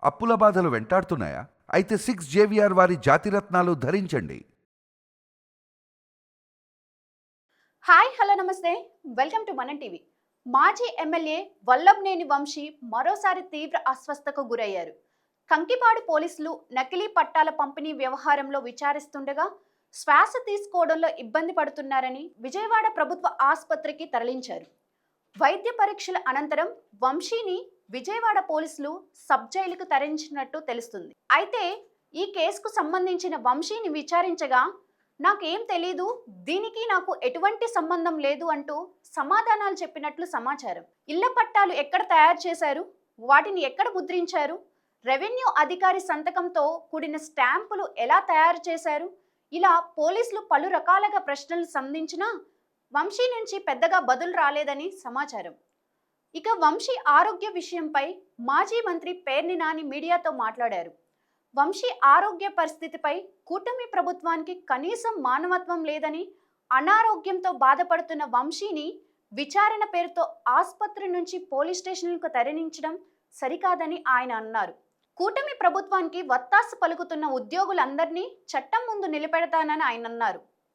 అప్పుల బాధలు వెంటాడుతున్నాయా? అయితే 6 జేవిఆర్ వారి జాతిరత్నాలు ధరించండి. హాయ్ హలో నమస్తే వెల్కమ్ టు మనం టీవీ. మాజీ ఎమ్మెల్యే వల్లభనేని వంశీ మరోసారి తీవ్ర అస్వస్థతకు గురయ్యారు. కంకిపాడు పోలీసులు నకిలీ పట్టాల పంపిణీ వ్యవహారంలో విచారిస్తుండగా శ్వాస తీసుకోవడంలో ఇబ్బంది పడుతున్నారని విజయవాడ ప్రభుత్వ ఆసుపత్రికి తరలించారు. వైద్య పరీక్షల అనంతరం వంశీని విజయవాడ పోలీసులు సబ్ జైలుకు తరలించినట్టు తెలుస్తుంది. అయితే ఈ కేసుకు సంబంధించిన వంశీని విచారించగా నాకేం తెలీదు, దీనికి నాకు ఎటువంటి సంబంధం లేదు అంటూ సమాధానాలు చెప్పినట్లు సమాచారం. ఇళ్ల పట్టాలు ఎక్కడ తయారు చేశారు, వాటిని ఎక్కడ ముద్రించారు, రెవెన్యూ అధికారి సంతకంతో కూడిన స్టాంపులు ఎలా తయారు చేశారు, ఇలా పోలీసులు పలు రకాలుగా ప్రశ్నలు సంధించినా వంశీ నుంచి పెద్దగా బదులు రాలేదని సమాచారం. ఇక వంశీ ఆరోగ్య విషయంపై మాజీ మంత్రి పేర్ని నాని మీడియాతో మాట్లాడారు. వంశీ ఆరోగ్య పరిస్థితిపై కూటమి ప్రభుత్వానికి కనీసం మానవత్వం లేదని, అనారోగ్యంతో బాధపడుతున్న వంశీని విచారణ పేరుతో ఆసుపత్రి నుంచి పోలీస్ స్టేషన్లకు తరలించడం సరికాదని ఆయన అన్నారు. కూటమి ప్రభుత్వానికి వత్తాసు పలుకుతున్న ఉద్యోగులందరినీ చట్టం ముందు నిలబెడతానని ఆయన అన్నారు.